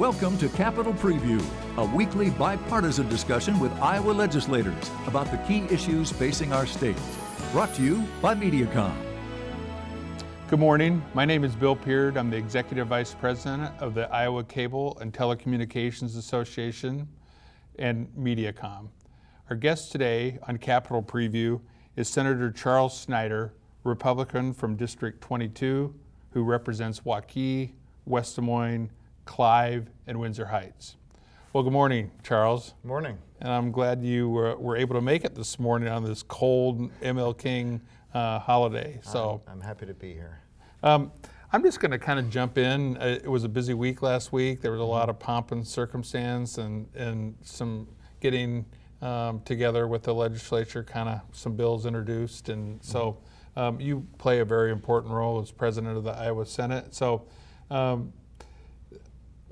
Welcome to Capitol Preview, a weekly bipartisan discussion with Iowa legislators about the key issues facing our state. Brought to you by Mediacom. Good morning. My name is Bill Peard. I'm the Executive Vice President of the Iowa Cable and Telecommunications Association and Mediacom. Our guest today on Capitol Preview is Senator Charles Schneider, Republican from District 22, who represents Waukee, West Des Moines, Clive, and Windsor Heights. Well, good morning, Charles. Morning. And I'm glad you were able to make it this morning on this cold ML King holiday. So I'm happy to be here. I'm just going to kind of jump in. It was a busy week last week. There was a lot of pomp and circumstance and some getting together with the legislature, kind of some bills introduced. And so you play a very important role as president of the Iowa Senate. So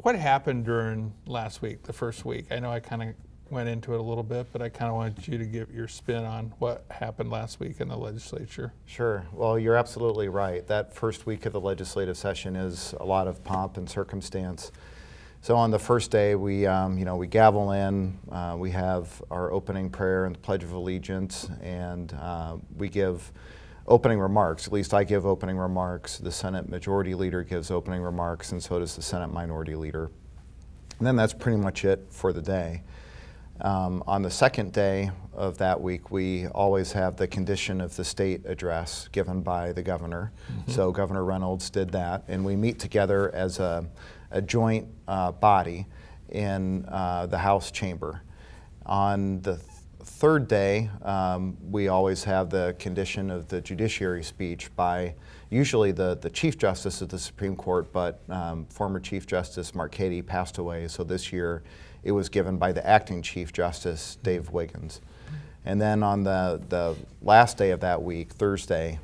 what happened during last week, the first week? I know I kind of went into it a little bit, but I kind of wanted you to give your spin on what happened last week in the legislature. Sure. Well, you're absolutely right. That first week of the legislative session is a lot of pomp and circumstance. So on the first day, we gavel in, we have our opening prayer and the Pledge of Allegiance, and we give opening remarks. At least I give opening remarks. The Senate Majority Leader gives opening remarks, and so does the Senate Minority Leader. And then that's pretty much it for the day. On the second day of that week, we always have the condition of the state address given by the governor. Mm-hmm. So Governor Reynolds did that, and we meet together as a joint body in the House chamber. On the third day, we always have the condition of the judiciary speech by usually the Chief Justice of the Supreme Court, but former Chief Justice Mark Cady passed away, so this year it was given by the acting Chief Justice, Dave Wiggins. And then on the last day of that week, Thursday,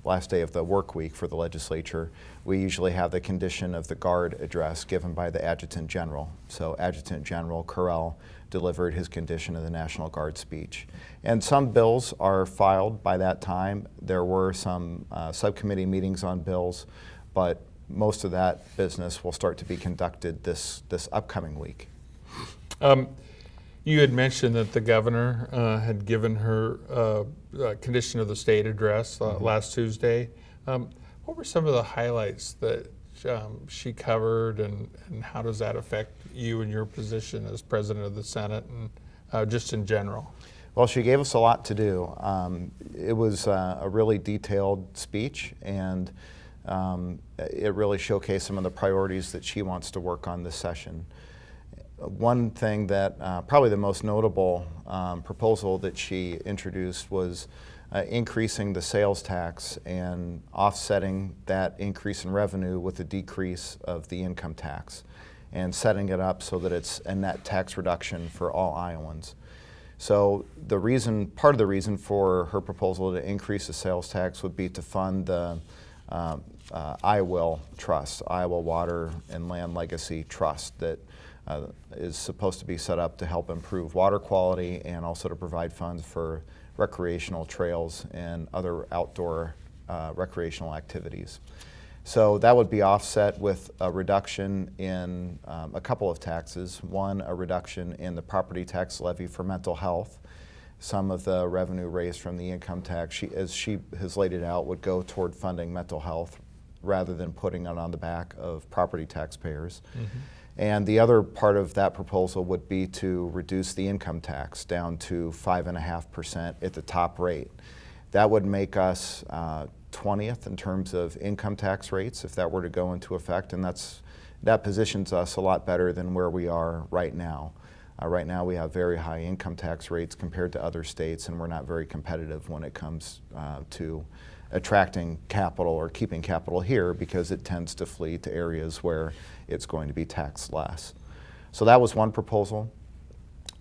last day of the work week for the legislature, we usually have the condition of the guard address given by the Adjutant General. So Adjutant General Correll delivered his condition of the National Guard speech. And some bills are filed by that time. There were some subcommittee meetings on bills, but most of that business will start to be conducted this upcoming week. You had mentioned that the governor had given her condition of the state address last Tuesday. What were some of the highlights that she covered, and how does that affect you and your position as president of the Senate and just in general? Well, she gave us a lot to do. It was a really detailed speech, and it really showcased some of the priorities that she wants to work on this session. One thing that probably the most notable proposal that she introduced was increasing the sales tax and offsetting that increase in revenue with a decrease of the income tax, and setting it up so that it's a net tax reduction for all Iowans. So part of the reason for her proposal to increase the sales tax would be to fund the IWIL Trust, Iowa Water and Land Legacy Trust, that is supposed to be set up to help improve water quality and also to provide funds for recreational trails and other outdoor recreational activities. So that would be offset with a reduction in a couple of taxes. One, a reduction in the property tax levy for mental health. Some of the revenue raised from the income tax, as she has laid it out, would go toward funding mental health rather than putting it on the back of property taxpayers. Mm-hmm. And the other part of that proposal would be to reduce the income tax down to 5.5% at the top rate. That would make us 20th in terms of income tax rates if that were to go into effect, and that positions us a lot better than where we are right now. Right now we have very high income tax rates compared to other states, and we're not very competitive when it comes to attracting capital or keeping capital here, because it tends to flee to areas where it's going to be taxed less. So that was one proposal.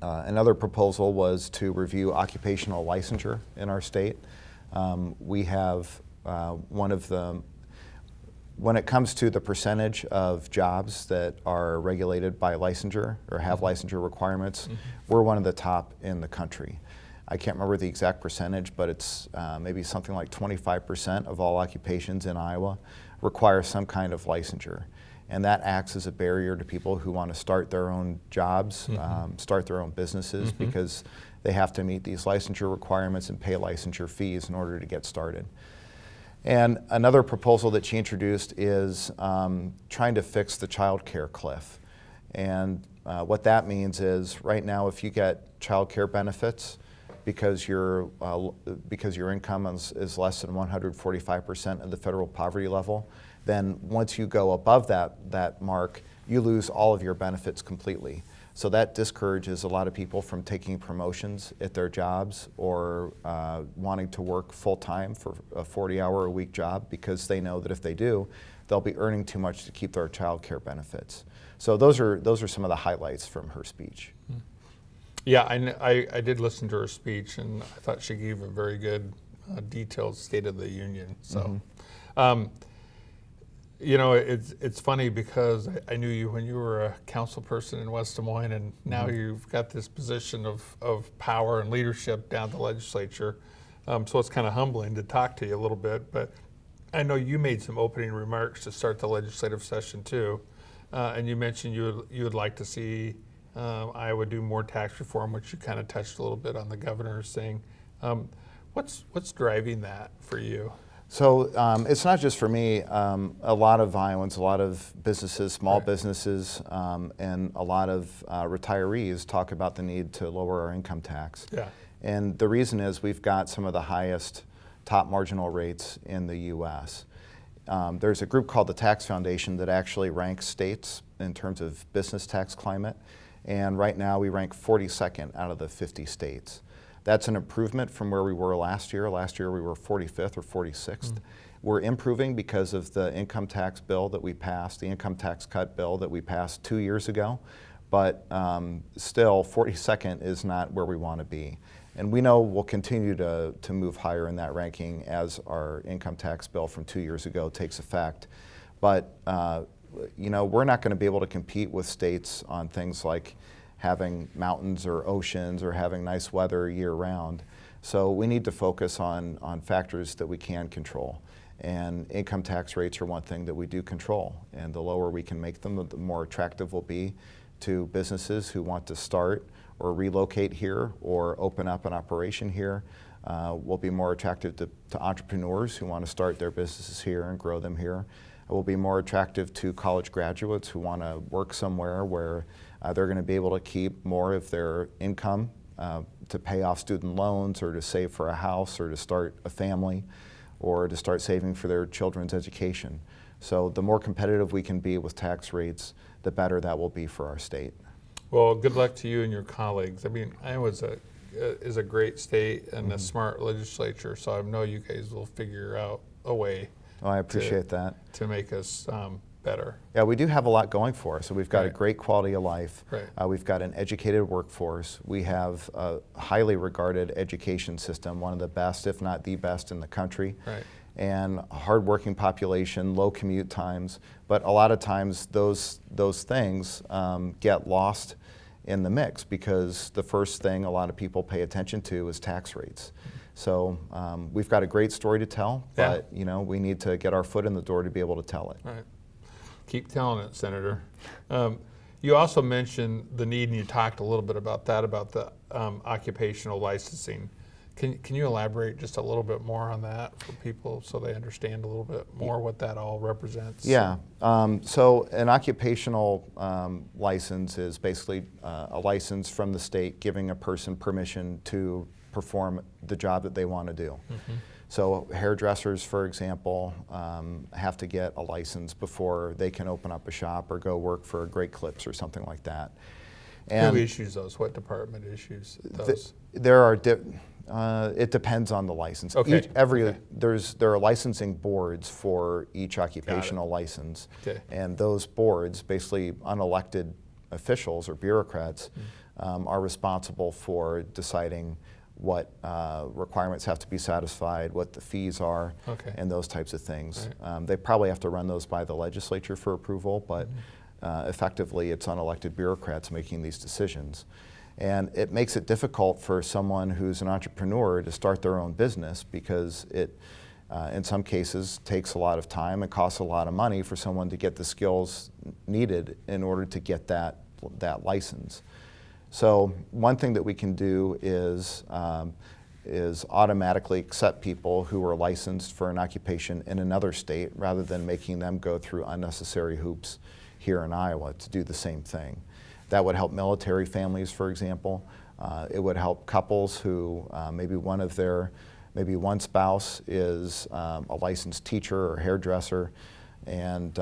Another proposal was to review occupational licensure in our state. We have when it comes to the percentage of jobs that are regulated by licensure or have licensure requirements, we're one of the top in the country. I can't remember the exact percentage, but it's maybe something like 25% of all occupations in Iowa require some kind of licensure. and that acts as a barrier to people who want to start their own jobs, start their own businesses, because they have to meet these licensure requirements and pay licensure fees in order to get started. And another proposal that she introduced is trying to fix the child care cliff. And what that means is, right now, if you get child care benefits because your income is less than 145% of the federal poverty level, then once you go above that mark, you lose all of your benefits completely. So that discourages a lot of people from taking promotions at their jobs or wanting to work full-time for a 40-hour-a-week job, because they know that if they do, they'll be earning too much to keep their child care benefits. So those are some of the highlights from her speech. Yeah, I did listen to her speech, and I thought she gave a very good, detailed State of the Union. So. You know, it's funny because I knew you when you were a council person in West Des Moines, and now you've got this position of power and leadership down at the legislature. So it's kind of humbling to talk to you a little bit. But I know you made some opening remarks to start the legislative session too, and you mentioned you would like to see Iowa do more tax reform, which you kind of touched a little bit on the governor's thing. What's driving that for you? So it's not just for me. A lot of Iowans, a lot of businesses, small businesses, and a lot of retirees talk about the need to lower our income tax. Yeah. And the reason is we've got some of the highest top marginal rates in the U.S. There's a group called the Tax Foundation that actually ranks states in terms of business tax climate. And right now we rank 42nd out of the 50 states. That's an improvement from where we were last year. Last year we were 45th or 46th. We're improving because of the income tax bill that we passed, the income tax cut bill that we passed 2 years ago. But still, 42nd is not where we want to be. And we know we'll continue to move higher in that ranking as our income tax bill from 2 years ago takes effect. But you know, we're not going to be able to compete with states on things like having mountains or oceans or having nice weather year-round. So we need to focus on factors that we can control. And income tax rates are one thing that we do control. And the lower we can make them, the more attractive we'll be to businesses who want to start or relocate here or open up an operation here. We'll be more attractive to entrepreneurs who want to start their businesses here and grow them here. It will be more attractive to college graduates who want to work somewhere where they're going to be able to keep more of their income to pay off student loans or to save for a house or to start a family or to start saving for their children's education. So the more competitive we can be with tax rates, the better that will be for our state. Well, good luck to you and your colleagues. I mean, Iowa is a great state and a smart legislature, so I know you guys will figure out a way. Oh, I appreciate that. To make us better. Yeah, we do have a lot going for us. So we've got a great quality of life. Right. We've got an educated workforce. We have a highly regarded education system, one of the best, if not the best, in the country. Right. And a hardworking population, low commute times. But a lot of times those things get lost in the mix because the first thing a lot of people pay attention to is tax rates. So we've got a great story to tell, but you know, we need to get our foot in the door to be able to tell it. Right. Keep telling it, Senator. You also mentioned the need, and you talked a little bit about that, about the occupational licensing. Can you elaborate just a little bit more on that for people so they understand a little bit more what that all represents? Yeah. So an occupational license is basically a license from the state giving a person permission to perform the job that they want to do. So hairdressers, for example, have to get a license before they can open up a shop or go work for Great Clips or something like that. And who issues those? What department issues those? There are it depends on the license. Okay. There are licensing boards for each occupational license, and those boards, basically unelected officials or bureaucrats, are responsible for deciding what requirements have to be satisfied, what the fees are, and those types of things. Right. They probably have to run those by the legislature for approval, but effectively it's unelected bureaucrats making these decisions. And it makes it difficult for someone who's an entrepreneur to start their own business because in some cases takes a lot of time and costs a lot of money for someone to get the skills needed in order to get that license. So one thing that we can do is automatically accept people who are licensed for an occupation in another state rather than making them go through unnecessary hoops here in Iowa to do the same thing. That would help military families, for example. It would help couples who maybe one spouse is a licensed teacher or hairdresser, and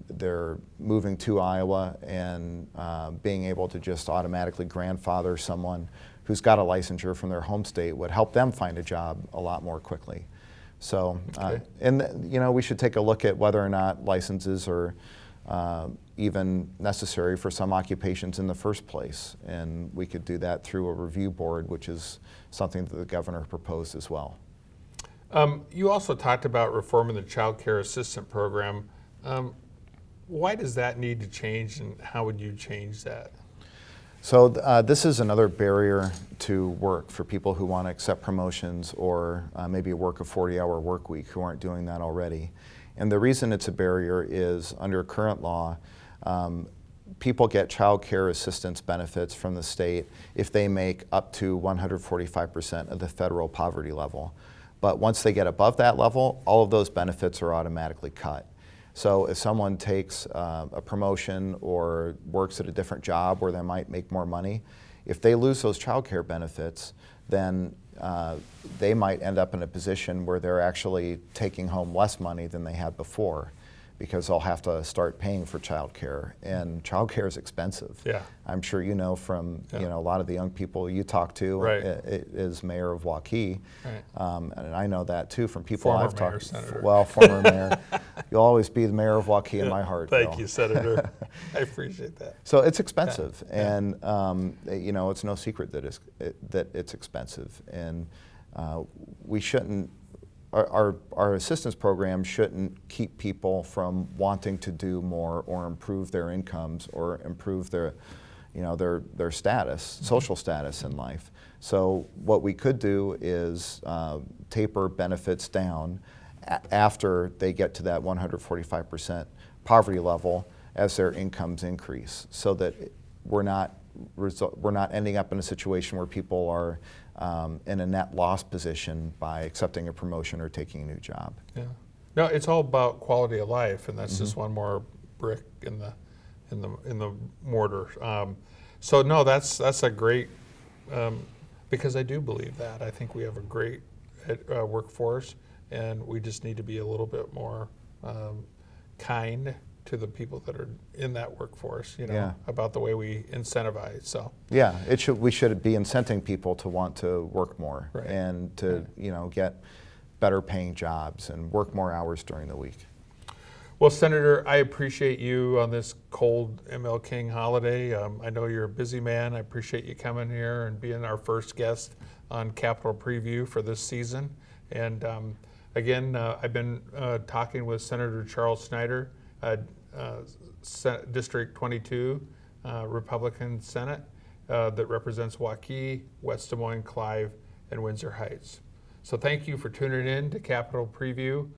they're moving to Iowa, and being able to just automatically grandfather someone who's got a licensure from their home state would help them find a job a lot more quickly. So, we should take a look at whether or not licenses are even necessary for some occupations in the first place, and we could do that through a review board, which is something that the governor proposed as well. You also talked about reforming the Childcare Assistance program. Why does that need to change, and how would you change that? So this is another barrier to work for people who want to accept promotions or maybe work a 40-hour work week who aren't doing that already. And the reason it's a barrier is under current law, people get child care assistance benefits from the state if they make up to 145% of the federal poverty level. But once they get above that level, all of those benefits are automatically cut. So if someone takes a promotion or works at a different job where they might make more money, if they lose those child care benefits, then they might end up in a position where they're actually taking home less money than they had before, because they'll have to start paying for child care, and child care is expensive. Yeah. I'm sure you know from a lot of the young people you talk to, right. Is Mayor of Waukee, right. And I know that too from people former I've mayor, talked to. Senator. Well, former mayor. You'll always be the Mayor of Waukee in my heart. Thank Bill. you, Senator. I appreciate that. So it's expensive, Yeah. and it's no secret that it's expensive, and we shouldn't. Our assistance program shouldn't keep people from wanting to do more or improve their incomes or improve their status, social status in life. So what we could do is taper benefits down after they get to that 145% poverty level as their incomes increase, so that we're not ending up in a situation where people are in a net loss position by accepting a promotion or taking a new job. Yeah. No, it's all about quality of life, and that's just one more brick in the mortar. So no, that's a great, because I do believe that. I think we have a great workforce, and we just need to be a little bit more kind to the people that are in that workforce, about the way we incentivize. So yeah, we should be incenting people to want to work more, right. and to get better paying jobs and work more hours during the week. Well, Senator, I appreciate you on this cold ML King holiday. I know you're a busy man. I appreciate you coming here and being our first guest on Capitol Preview for this season. And again, I've been talking with Senator Charles Schneider, District 22 Republican Senate that represents Waukee, West Des Moines, Clive, and Windsor Heights. So thank you for tuning in to Capitol Preview.